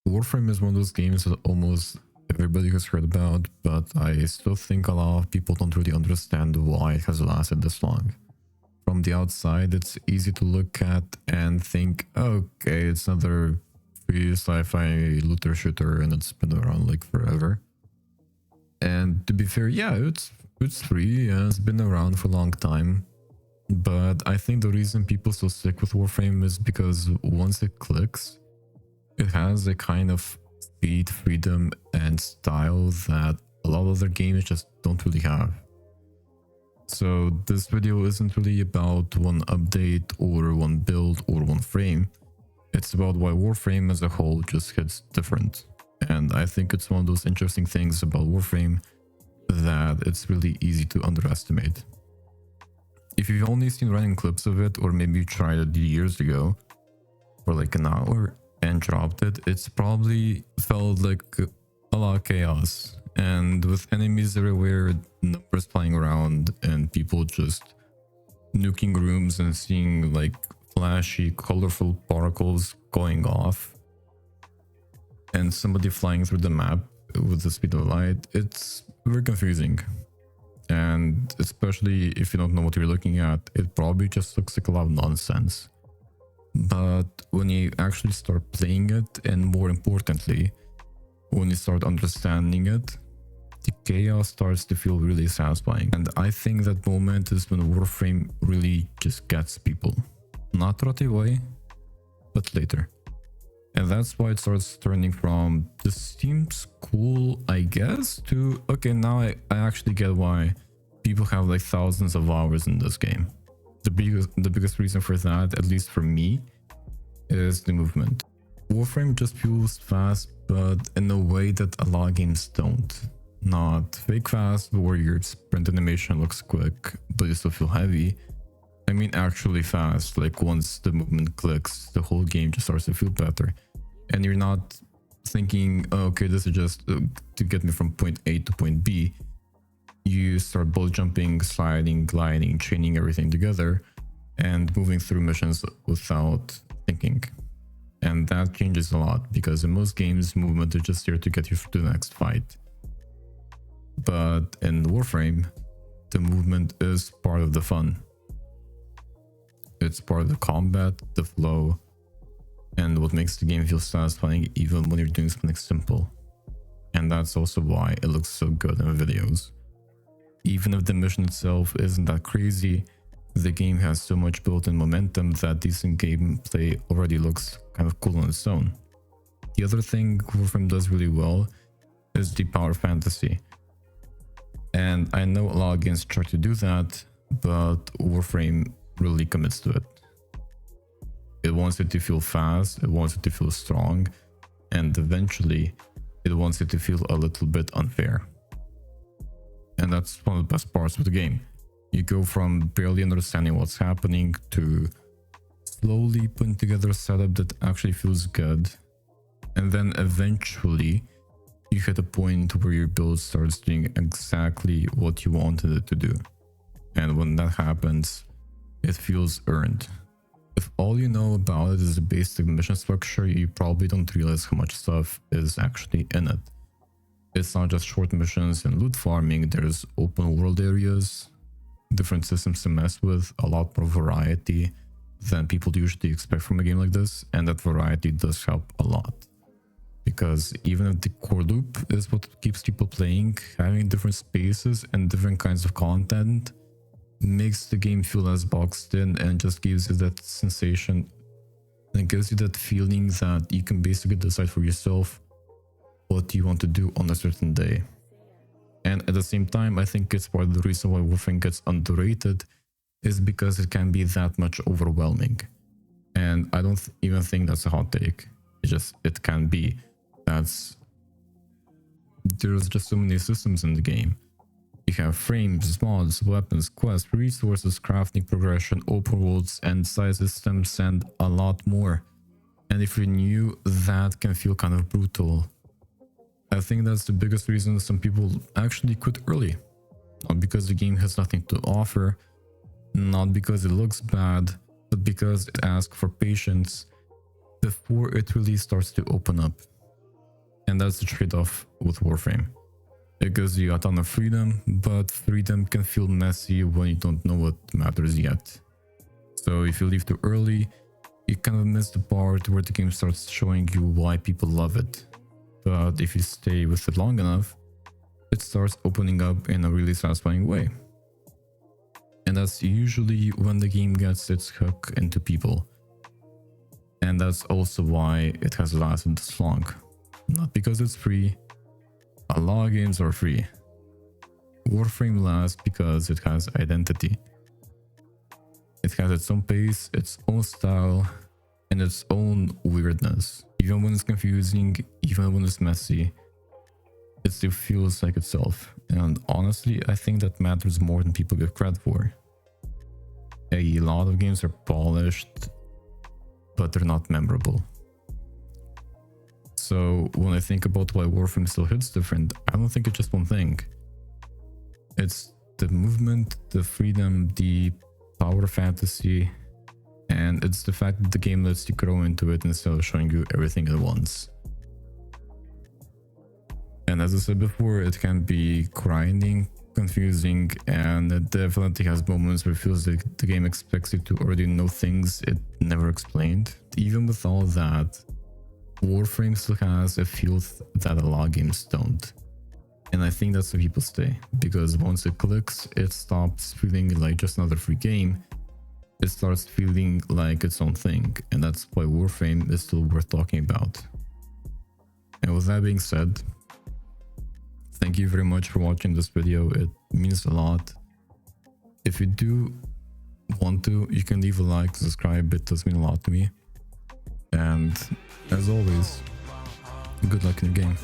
Warframe is one of those games that almost everybody has heard about, but I still think a lot of people don't really understand why it has lasted this long. From the outside, it's easy to look at and think, okay, it's another free sci-fi looter shooter and it's been around like forever. And to be fair, yeah, it's free and it's been around for a long time. But I think the reason people still stick with Warframe is because once it clicks, it has a kind of speed, freedom, and style that a lot of other games just don't really have. So this video isn't really about one update or one build or one frame. It's about why Warframe as a whole just hits different. And I think it's one of those interesting things about Warframe that it's really easy to underestimate. If you've only seen running clips of it, or maybe you tried it years ago for like an hour and dropped it, it's probably felt like a lot of chaos. And with enemies everywhere, numbers flying around, and people just nuking rooms and seeing like flashy, colorful particles going off, and somebody flying through the map with the speed of light, it's very confusing. And especially if you don't know what you're looking at, it probably just looks like a lot of nonsense. But when you actually start playing it, and more importantly, when you start understanding it, the chaos starts to feel really satisfying. And I think that moment is when Warframe really just gets people. Not right away, but later. And that's why it starts turning from, this seems cool, I guess, to, okay, now I actually get why people have like thousands of hours in this game. The biggest reason for that, at least for me, is the movement. Warframe just feels fast, but in a way that a lot of games don't. Not fake fast, where your sprint animation looks quick, but you still feel heavy. I mean actually fast, like once the movement clicks, the whole game just starts to feel better. And you're not thinking, oh, okay, this is just to get me from point A to point B. You start bullet jumping, sliding, gliding, chaining everything together, and moving through missions without thinking. And that changes a lot, because in most games, movement is just here to get you to the next fight. But in Warframe, the movement is part of the fun. It's part of the combat, the flow, and what makes the game feel satisfying even when you're doing something simple. And that's also why it looks so good in videos. Even if the mission itself isn't that crazy, the game has so much built-in momentum that decent gameplay already looks kind of cool on its own. The other thing Warframe does really well is the power fantasy. And I know a lot of games try to do that, but Warframe really commits to it. It wants it to feel fast, it wants it to feel strong, and eventually it wants it to feel a little bit unfair. And that's one of the best parts of the game. You go from barely understanding what's happening to slowly putting together a setup that actually feels good, and then eventually you hit a point where your build starts doing exactly what you wanted it to do. And when that happens, it feels earned. If all you know about it is the basic mission structure, you probably don't realize how much stuff is actually in it. It's not just short missions and loot farming, there's open world areas, different systems to mess with, a lot more variety than people usually expect from a game like this, and that variety does help a lot. Because even if the core loop is what keeps people playing, having different spaces and different kinds of content makes the game feel less boxed in and just gives you that sensation, and it gives you that feeling that you can basically decide for yourself what you want to do on a certain day. And at the same time, I think it's part of the reason why Warframe gets underrated is because it can be that much overwhelming. And I don't even think that's a hot take. It can be. There's just so many systems in the game. You have frames, mods, weapons, quests, resources, crafting progression, open worlds, and side systems, and a lot more. And if you're new, that can feel kind of brutal. I think that's the biggest reason some people actually quit early. Not because the game has nothing to offer, not because it looks bad, but because it asks for patience before it really starts to open up. And that's the trade-off with Warframe. It gives you a ton of freedom, but freedom can feel messy when you don't know what matters yet. So if you leave too early, you kind of miss the part where the game starts showing you why people love it. But if you stay with it long enough, it starts opening up in a really satisfying way. And that's usually when the game gets its hook into people. And that's also why it has lasted this long. Not because it's free. A lot of games are free. Warframe lasts because it has identity. It has its own pace, its own style, and its own weirdness. Even when it's confusing, even when it's messy, it still feels like itself. And honestly, I think that matters more than people give credit for. A lot of games are polished, but they're not memorable. So when I think about why Warframe still hits different, I don't think it's just one thing. It's the movement, the freedom, the power fantasy, and it's the fact that the game lets you grow into it instead of showing you everything at once. And as I said before, it can be grinding, confusing, and it definitely has moments where it feels like the game expects you to already know things it never explained. Even with all that, Warframe still has a feel that a lot of games don't. And I think that's why people stay, because once it clicks, it stops feeling like just another free game. It starts feeling like its own thing, and that's why Warframe is still worth talking about. And with that being said, thank you very much for watching this video. It means a lot. If you do want to, you can leave a like, subscribe. It does mean a lot to me. And as always, good luck in your game.